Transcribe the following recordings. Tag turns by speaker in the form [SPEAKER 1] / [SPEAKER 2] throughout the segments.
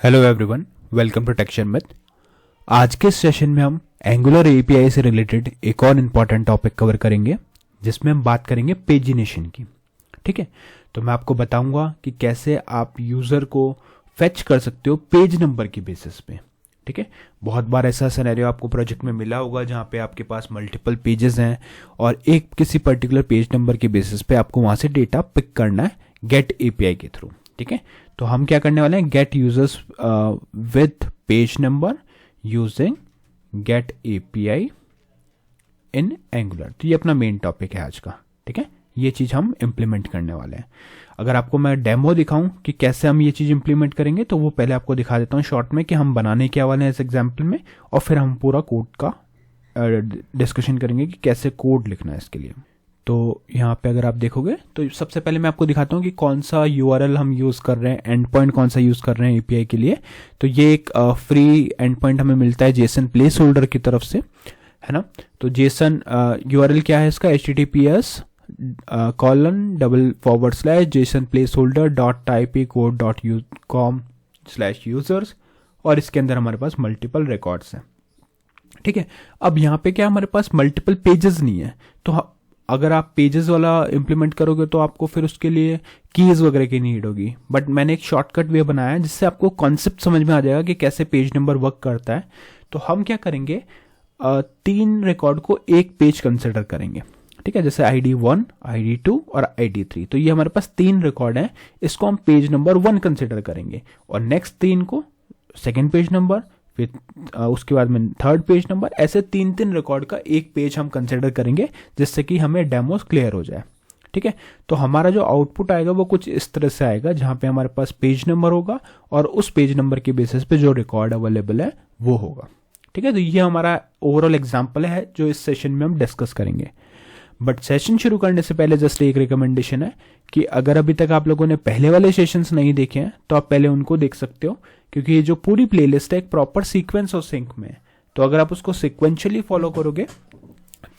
[SPEAKER 1] Hello everyone, welcome to टेक्शन मिथ। आज के सेशन में हम एंगुलर एपीआई से रिलेटेड एक और इम्पॉर्टेंट टॉपिक कवर करेंगे जिसमें हम बात करेंगे पेजिनेशन की। ठीक है, तो मैं आपको बताऊंगा कि कैसे आप यूज़र को फेच कर सकते हो पेज नंबर की बेसिस पे। ठीक है, बहुत बार ऐसा सिनेरियो आपको प्रोजेक्ट में मिला होगा जहाँ पे आपके पास मल्टीपल पेजेस हैं और एक किसी पर्टिकुलर पेज नंबर के बेसिस पे आपको वहाँ से डेटा पिक करना है गेट एपीआई के थ्रू। ठीक है, तो हम क्या करने वाले हैं, get users with page number using get API in Angular. तो ये अपना मेन टॉपिक है आज का। ठीक है, ये चीज़ हम इम्प्लीमेंट करने वाले हैं। अगर आपको मैं डेमो दिखाऊं कि कैसे हम ये चीज़ इम्प्लीमेंट करेंगे तो वो पहले आपको दिखा देता हूँ शॉर्ट में कि हम बनाने क्या वाले हैं इस एग्जाम्पल में, और फिर हम पूरा कोड का डिस्कशन करेंगे कि कैसे कोड लिखना है इसके लिए। तो यहाँ पे अगर आप देखोगे तो सबसे पहले मैं आपको दिखाता हूँ कि कौन सा यूआरएल हम यूज़ कर रहे हैं, एंड पॉइंट कौन सा यूज़ कर रहे हैं एपीआई के लिए। तो ये एक फ्री एंड पॉइंट हमें मिलता है जेसन प्लेस होल्डर की तरफ से, है ना। तो जेसन यूआरएल क्या है इसका, https://jasonplaceholder.ipcode.com/users, और इसके अंदर हमारे पास मल्टीपल रिकॉर्ड्स हैं। ठीक है, अब यहाँ पे क्या हमारे पास मल्टीपल पेजेस नहीं है, तो अगर आप पेजेस वाला इंप्लीमेंट करोगे तो आपको फिर उसके लिए कीज वगैरह की नीड होगी। बट मैंने एक शॉर्टकट वे बनाया है जिससे आपको कॉन्सेप्ट समझ में आ जाएगा कि कैसे पेज नंबर वर्क करता है। तो हम क्या करेंगे, 3 रिकॉर्ड को एक पेज कंसिडर करेंगे। ठीक है, जैसे ID1, ID2 और ID3। तो ये हमारे पास 3 रिकॉर्ड हैं, इसको हम पेज नंबर 1 कंसिडर करेंगे, और नेक्स्ट 3 को सेकेंड पेज नंबर, फिर उसके बाद में थर्ड पेज नंबर, ऐसे 3 रिकॉर्ड का एक पेज हम कंसिडर करेंगे जिससे कि हमें डेमोस क्लियर हो जाए। ठीक है, तो हमारा जो आउटपुट आएगा वो कुछ इस तरह से आएगा जहाँ पे हमारे पास पेज नंबर होगा और उस पेज नंबर के बेसिस पे जो रिकॉर्ड अवेलेबल है वो होगा। ठीक है, तो ये हमारा ओवरऑल एग्जाम्पल है जो इस सेशन में हम डिस्कस करेंगे। बट सेशन शुरू करने से पहले जस्ट एक रिकमेंडेशन है कि अगर अभी तक आप लोगों ने पहले वाले सेशंस नहीं देखे हैं तो आप पहले उनको देख सकते हो, क्योंकि ये जो पूरी प्लेलिस्ट है एक प्रॉपर सीक्वेंस और सिंक में है। तो अगर आप उसको सिक्वेंशियली फॉलो करोगे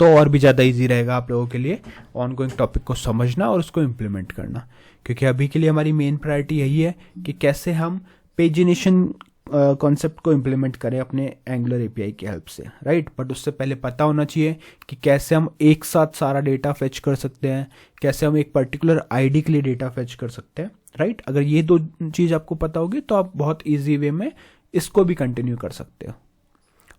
[SPEAKER 1] तो और भी ज़्यादा इजी रहेगा आप लोगों के लिए ऑनगोइंग टॉपिक को समझना और उसको इम्प्लीमेंट करना। क्योंकि अभी के लिए हमारी मेन प्रायोरिटी यही है कि कैसे हम पेजिनेशन कॉन्सेप्ट को इम्प्लीमेंट करें अपने एंगुलर एपीआई की हेल्प से, राइट। बट उससे पहले पता होना चाहिए कि कैसे हम एक साथ सारा डेटा फेच कर सकते हैं, कैसे हम एक पर्टिकुलर आईडी के लिए डेटा फेच कर सकते हैं, राइट। अगर ये 2 चीज़ आपको पता होगी तो आप बहुत ईजी वे में इसको भी कंटिन्यू कर सकते हो।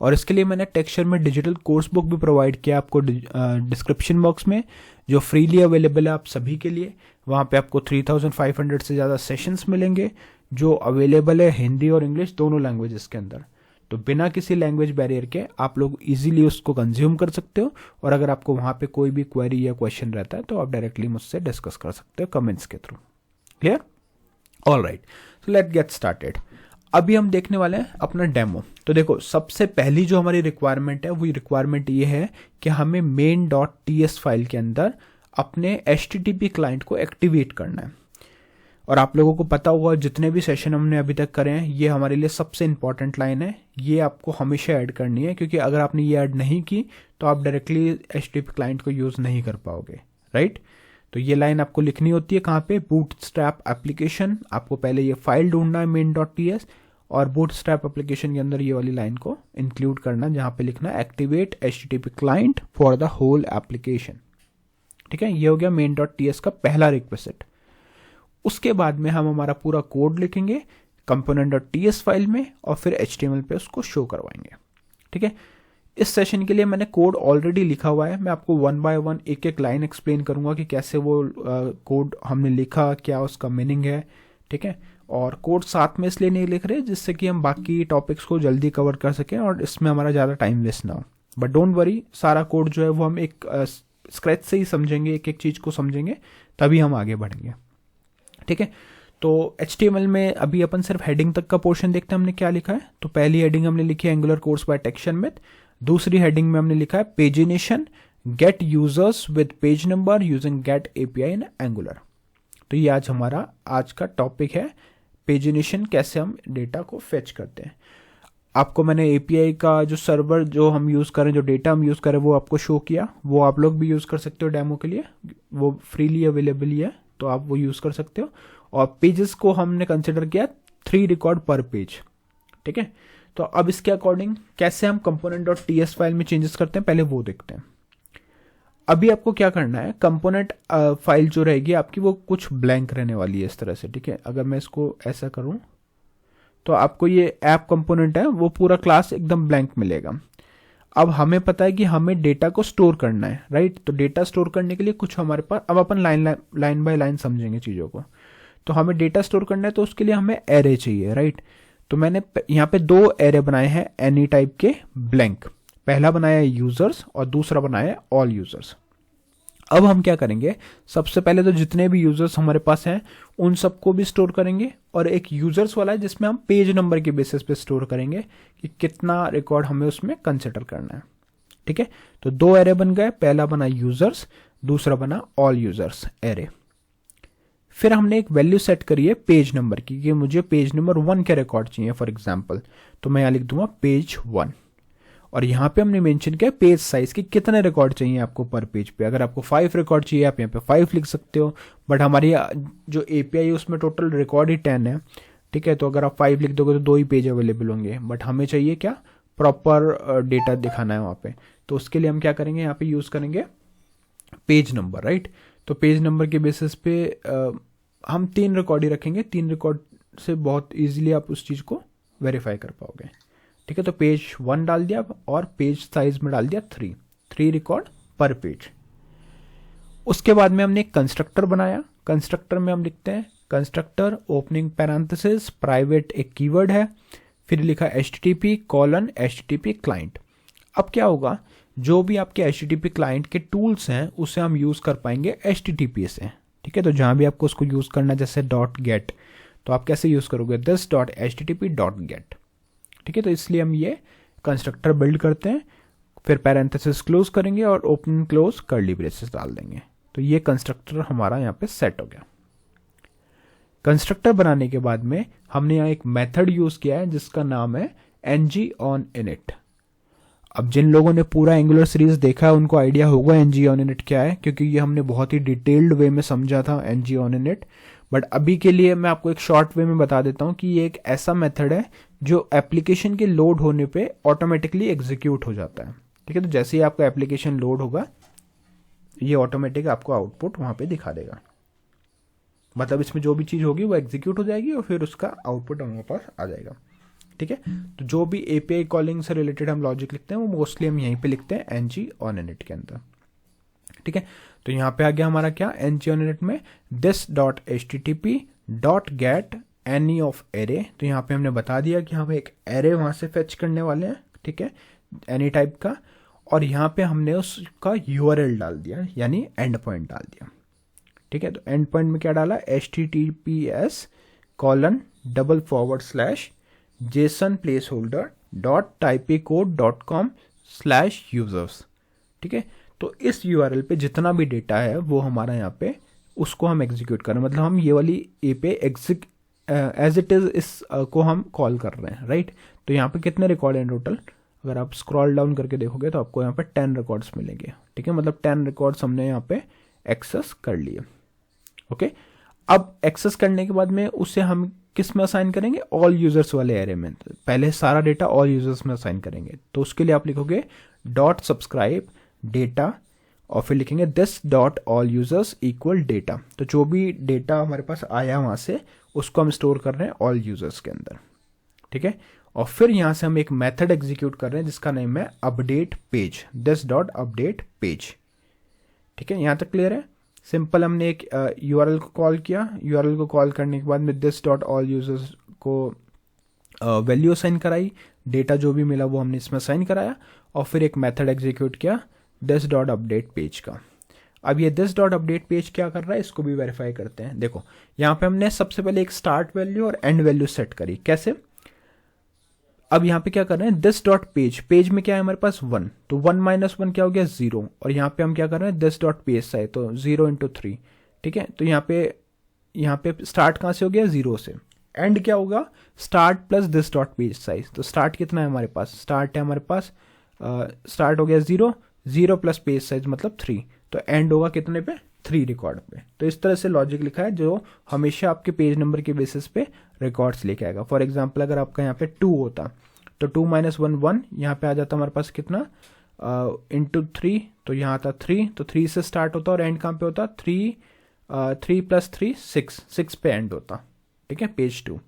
[SPEAKER 1] और इसके लिए मैंने टेक्सचर में डिजिटल कोर्स बुक भी प्रोवाइड किया आपको डिस्क्रिप्शन बॉक्स में, जो फ्रीली अवेलेबल है आप सभी के लिए। वहाँ पे आपको 3500 से ज़्यादा सेशंस मिलेंगे जो अवेलेबल है हिंदी और इंग्लिश दोनों लैंग्वेजेस के अंदर। तो बिना किसी लैंग्वेज बैरियर के आप लोग इजीली उसको कंज्यूम कर सकते हो, और अगर आपको वहाँ पे कोई भी क्वेरी या क्वेश्चन रहता है तो आप डायरेक्टली मुझसे डिस्कस कर सकते हो कमेंट्स के through. Clear? All right, so let get started. अभी हम देखने वाले हैं अपना डेमो। तो देखो, सबसे पहली जो हमारी रिक्वायरमेंट है वो रिक्वायरमेंट ये है कि हमें main.ts फाइल के अंदर अपने HTTP क्लाइंट को एक्टिवेट करना है। और आप लोगों को पता होगा जितने भी सेशन हमने अभी तक करे हैं, ये हमारे लिए सबसे इंपॉर्टेंट लाइन है। ये आपको हमेशा ऐड करनी है, क्योंकि अगर आपने ये ऐड नहीं की तो आप डायरेक्टली HTTP क्लाइंट को यूज़ नहीं कर पाओगे, राइट। तो ये लाइन आपको लिखनी होती है कहाँ पे, बूटस्ट्रैप एप्लीकेशन। आपको पहले ये फाइल ढूंढना है main.ts, और बूटस्ट्रैप एप्लीकेशन के अंदर ये वाली लाइन को इंक्लूड करना जहाँ पे लिखना है activate HTTP client for the whole application. ठीक है, ये हो गया main.ts का पहला रिक्वेस्ट। उसके बाद में हम हमारा पूरा कोड लिखेंगे component.ts फाइल में, और फिर HTML पे उसको शो करवाएंगे। ठीक है, इस सेशन के लिए मैंने कोड ऑलरेडी लिखा हुआ है। मैं आपको 1 बाय 1 एक लाइन एक्सप्लेन करूंगा कि कैसे वो कोड हमने लिखा, क्या उसका मीनिंग है। ठीक है, और कोड साथ में इसलिए नहीं लिख रहे जिससे कि हम बाकी टॉपिक्स को जल्दी कवर कर सकें और इसमें हमारा ज़्यादा टाइम वेस्ट ना हो। बट डोंट वरी, सारा कोड जो है वो हम एक स्क्रैच से ही समझेंगे, एक एक चीज़ को समझेंगे, तभी हम आगे बढ़ेंगे। ठीक है, तो HTML में अभी अपन सिर्फ हेडिंग तक का पोर्शन देखते हैं हमने क्या लिखा है। तो पहली हेडिंग हमने लिखी है एंगुलर कोर्स बाय टेक्शन मिथ। दूसरी हेडिंग में हमने लिखा है pagination, get users with page number using get API in Angular. तो ये आज हमारा आज का टॉपिक है, पेजिनेशन, कैसे हम डेटा को फेच करते हैं। आपको मैंने एपीआई का जो सर्वर जो हम यूज़ करें, जो डेटा हम यूज़ करें, वो आपको शो किया। वो आप लोग भी यूज़ कर सकते हो डेमो के लिए, वो फ्रीली अवेलेबल ही है, तो आप वो यूज़ कर सकते हो। और पेजेस को हमने कंसिडर किया 3 रिकॉर्ड पर पेज। ठीक है, तो अब इसके अकॉर्डिंग कैसे हम component.ts फाइल में चेंजेस करते हैं पहले वो देखते हैं। अभी आपको क्या करना है, कंपोनेंट फाइल जो रहेगी आपकी वो कुछ ब्लैंक रहने वाली है इस तरह से। ठीक है, अगर मैं इसको ऐसा करूं तो आपको ये ऐप कंपोनेंट है वो पूरा क्लास एकदम ब्लैंक मिलेगा। अब हमें पता है कि हमें डेटा को स्टोर करना है, राइट। तो डेटा स्टोर करने के लिए कुछ हमारे पास, अब अपन लाइन बाय लाइन समझेंगे चीज़ों को। तो हमें डेटा स्टोर करना है तो उसके लिए हमें एरे चाहिए, राइट। तो मैंने यहाँ पे 2 एरे बनाए हैं एनी टाइप के ब्लैंक। पहला बनाया है यूजर्स और दूसरा बनाया है ऑल यूजर्स। अब हम क्या करेंगे, सबसे पहले तो जितने भी यूजर्स हमारे पास हैं उन सबको भी स्टोर करेंगे, और एक यूजर्स वाला है जिसमें हम पेज नंबर के बेसिस पे स्टोर करेंगे कि कितना रिकॉर्ड हमें उसमें कंसिडर करना है। ठीक है, तो 2 एरे बन गए, पहला बना यूजर्स, दूसरा बना ऑल यूजर्स एरे। फिर हमने एक वैल्यू सेट करी है पेज नंबर की कि मुझे पेज नंबर 1 के रिकॉर्ड चाहिए फॉर एग्जाम्पल, तो मैं यहाँ लिख दूंगा पेज 1। और यहाँ पे हमने मेंशन किया पेज साइज कि कितने रिकॉर्ड चाहिए आपको पर पेज पे। अगर आपको 5 रिकॉर्ड चाहिए आप यहाँ पे 5 लिख सकते हो, बट हमारी जो एपीआई है उसमें टोटल रिकॉर्ड ही 10 है। ठीक है, तो अगर आप 5 लिख दोगे तो 2 ही पेज अवेलेबल होंगे, बट हमें चाहिए क्या, प्रॉपर डेटा दिखाना है वहाँ पे। तो उसके लिए हम क्या करेंगे, यहाँ पे यूज करेंगे पेज नंबर, राइट। तो पेज नंबर के बेसिस पे हम 3 रिकॉर्ड ही रखेंगे। 3 रिकॉर्ड से बहुत ईजिली आप उस चीज़ को वेरीफाई कर पाओगे। ठीक है, तो पेज 1 डाल दिया और पेज साइज में डाल दिया 3 रिकॉर्ड पर पेज। उसके बाद में हमने एक कंस्ट्रक्टर बनाया। कंस्ट्रक्टर में हम लिखते हैं कंस्ट्रक्टर ओपनिंग पैरेंथेसिस प्राइवेट एक कीवर्ड है, फिर लिखा http:/http क्लाइंट। अब क्या होगा, जो भी आपके http क्लाइंट के टूल्स हैं उसे हम यूज कर पाएंगे http से। ठीक है, तो जहां भी आपको उसको यूज करना है जैसे .get, तो आप कैसे यूज करोगे this.http.get। ठीक है, तो इसलिए हम ये कंस्ट्रक्टर बिल्ड करते हैं, फिर पैरेंथेसिस क्लोज करेंगे और ओपन क्लोज कर्ली ब्रेसेस डाल देंगे। तो ये कंस्ट्रक्टर हमारा यहाँ पे सेट हो गया। कंस्ट्रक्टर बनाने के बाद में हमने यहाँ एक मेथड यूज किया है जिसका नाम है ngOnInit। अब जिन लोगों ने पूरा एंगुलर सीरीज देखा है उनको आइडिया होगा ngOnInit क्या है, क्योंकि ये हमने बहुत ही डिटेल्ड वे में समझा था ngOnInit। बट अभी के लिए मैं आपको एक शॉर्ट वे में बता देता हूँ कि ये एक ऐसा मेथड है जो एप्लीकेशन के लोड होने पे ऑटोमेटिकली एग्जीक्यूट हो जाता है। ठीक है, तो जैसे ही आपका एप्लीकेशन लोड होगा ये ऑटोमेटिक आपको आउटपुट वहां पे दिखा देगा। मतलब इसमें जो भी चीज़ होगी वो एग्जीक्यूट हो जाएगी और फिर उसका आउटपुट हमारे पास आ जाएगा। ठीक है, तो जो भी एपीआई कॉलिंग से रिलेटेड हम लॉजिक लिखते हैं वो मोस्टली हम यहीं पे लिखते हैं ngOnInit के अंदर। ठीक है, तो यहाँ पे आ गया हमारा क्या, ngOnInit में this.http.get any of array। तो यहाँ पे हमने बता दिया कि हमें एक एरे वहाँ से फेच करने वाले हैं। ठीक है, एनी टाइप का, और यहाँ पे हमने उसका URL डाल दिया यानी एंड पॉइंट डाल दिया। ठीक है, तो एंड पॉइंट में क्या डाला, https:/JSON-placeholder.typecode.com/users। ठीक है, तो इस URL पे जितना भी डेटा है वो हमारा यहाँ पे उसको हम एग्जीक्यूट कर रहे हैं। मतलब हम ये वाली ए पे एज इट इज इस को हम कॉल कर रहे हैं, राइट। तो यहाँ पे कितने रिकॉर्ड हैं टोटल, अगर आप स्क्रॉल डाउन करके देखोगे तो आपको यहाँ पे 10 रिकॉर्ड्स मिलेंगे। ठीक है, मतलब 10 रिकॉर्ड्स हमने यहाँ पे एक्सेस कर लिए। ओके, अब एक्सेस करने के बाद में उसे हम किस में असाइन करेंगे, ऑल यूजर्स वाले एरे में। पहले सारा डेटा ऑल यूजर्स में असाइन करेंगे, तो उसके लिए आप लिखोगे .subscribe data और फिर लिखेंगे this.allUsers equal data। तो जो भी डेटा हमारे पास आया वहां से उसको हम स्टोर कर रहे हैं ऑल यूजर्स के अंदर। ठीक है, और फिर यहां से हम एक मेथड एग्जीक्यूट कर रहे हैं जिसका नेम है अपडेट पेज, this.update page। ठीक है, यहां तक क्लियर है। सिंपल, हमने एक URL को कॉल किया, URL को कॉल करने के बाद में this.allUsers को वैल्यू असाइन कराई, डेटा जो भी मिला वो हमने इसमें असाइन कराया, और फिर एक मेथड एग्जीक्यूट किया this.update page का। अब ये this.update page क्या कर रहा है इसको भी वेरीफाई करते हैं। देखो यहाँ पे हमने सबसे पहले एक स्टार्ट वैल्यू और एंड वैल्यू सेट करी, कैसे, अब यहाँ पे क्या कर रहे हैं, this.page, पेज में क्या है हमारे पास 1, तो 1 - 1 क्या हो गया 0, और यहाँ पे हम क्या कर रहे हैं this.page साइज, तो 0 × 3। ठीक है, तो यहाँ पे स्टार्ट कहाँ से हो गया 0 से, एंड क्या होगा स्टार्ट प्लस this.page साइज। तो स्टार्ट कितना है हमारे पास, स्टार्ट है हमारे पास स्टार्ट हो गया 0 प्लस पेज साइज मतलब 3, तो एंड होगा कितने पे 3 रिकॉर्ड पे। तो इस तरह से लॉजिक लिखा है जो हमेशा आपके पेज नंबर के बेसिस पे रिकॉर्ड्स लेके आएगा। फॉर एग्जाम्पल अगर आपका यहाँ पे 2 होता तो 2 - 1 1, यहाँ पे आ जाता हमारे पास कितना इंटू 3, तो यहाँ आता 3, तो 3 से स्टार्ट होता और एंड कहाँ पे होता 3 + 3 6 पे एंड होता। ठीक है, पेज 2।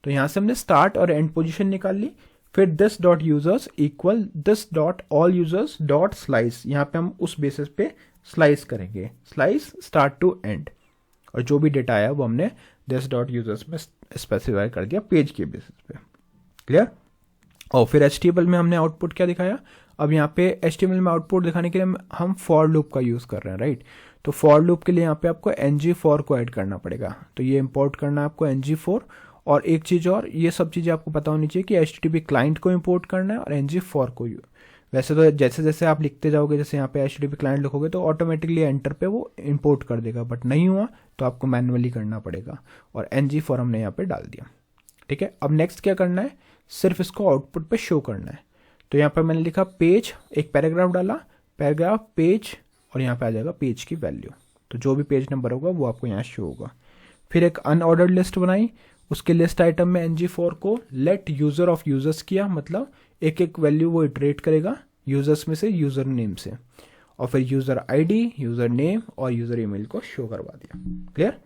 [SPEAKER 1] तो यहाँ से हमने स्टार्ट और एंड पोजीशन निकाल ली। फिर this dot users equal this dot all users dot slice, यहाँ पे हम उस बेसिस पे स्लाइस करेंगे, स्लाइस स्टार्ट टू एंड, और जो भी डेटा आया वो हमने दिस डॉट यूजर्स में स्पेसिफाई कर दिया पेज के बेसिस पे। क्लियर। और फिर HTML में हमने आउटपुट क्या दिखाया। अब यहाँ पे HTML में आउटपुट दिखाने के लिए हम फॉर लूप का यूज़ कर रहे हैं, राइट। तो फॉर लूप के लिए यहाँ पे आपको ng4 को ऐड करना पड़ेगा, तो ये इंपोर्ट करना है आपको ng4। और एक चीज़ और, ये सब चीज़ें आपको पता होनी चाहिए कि HTTP क्लाइंट को इंपोर्ट करना है और ng4 को। वैसे तो जैसे जैसे आप लिखते जाओगे, जैसे यहाँ पे HTTP क्लाइंट लिखोगे तो ऑटोमेटिकली एंटर पे वो इंपोर्ट कर देगा, बट नहीं हुआ तो आपको मैनुअली करना पड़ेगा, और ng4 हमने यहाँ पे डाल दिया। ठीक है, अब नेक्स्ट क्या करना है, सिर्फ इसको आउटपुट पे शो करना है। तो यहाँ पर मैंने लिखा पेज, एक पैराग्राफ डाला, पैराग्राफ पेज, और यहाँ पे आ जाएगा पेज की वैल्यू। तो जो भी पेज नंबर होगा वो आपको यहाँ शो होगा। फिर एक अनऑर्डर्ड लिस्ट बनाई, उसके लिस्ट आइटम में ng4 को लेट यूजर ऑफ यूजर्स किया, मतलब एक एक वैल्यू वो इटरेट करेगा यूजर्स में से, यूजर नेम से, और फिर यूजर आईडी, यूजर नेम और यूजर ईमेल को शो करवा दिया। क्लियर।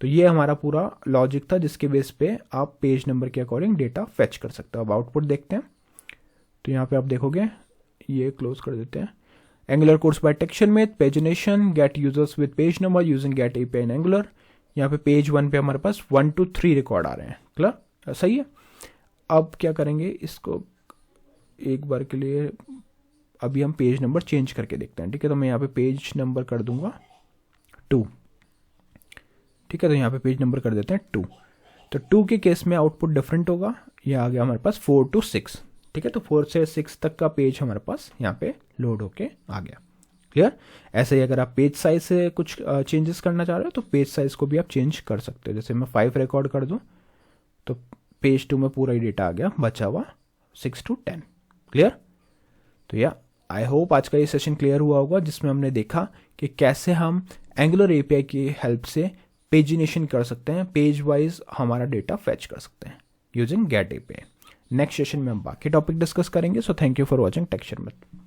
[SPEAKER 1] तो ये हमारा पूरा लॉजिक था जिसके बेस पे आप पेज नंबर के अकॉर्डिंग डेटा फेच कर सकते हो। अब आउटपुट देखते हैं। तो यहाँ पे आप देखोगे, ये क्लोज कर देते हैं। एंगुलर कोर्स बाय टेक्सचर में pagination get users with page number using get API in Angular. यहाँ पे पेज 1 पे हमारे पास 1 to 3 रिकॉर्ड आ रहे हैं। क्लियर, सही है। अब क्या करेंगे, इसको एक बार के लिए अभी हम पेज नंबर चेंज करके देखते हैं। ठीक है, तो मैं यहाँ पे पेज नंबर कर दूंगा 2। ठीक है, तो यहाँ पे पेज नंबर कर देते हैं 2। तो 2 के केस में आउटपुट डिफरेंट होगा। ये आ गया हमारे पास 4 to 6। ठीक है, तो 4 से 6 तक का पेज हमारे पास यहाँ पे लोड होके आ गया। क्लियर। ऐसे ही अगर आप पेज साइज से कुछ चेंजेस करना चाह रहे हो तो पेज साइज को भी आप चेंज कर सकते हो। जैसे मैं 5 रिकॉर्ड कर दूं तो पेज 2 में पूरा ही डेटा आ गया, बचा हुआ 6 to 10। क्लियर। तो या आई होप आज का ये सेशन क्लियर हुआ होगा, जिसमें हमने देखा कि कैसे हम एंगुलर एपीआई की हेल्प से पेजिनेशन कर सकते हैं, पेज वाइज हमारा डेटा फेच कर सकते हैं using get API. Next session में हम बाकी टॉपिक डिस्कस करेंगे। So thank you for watching texture math.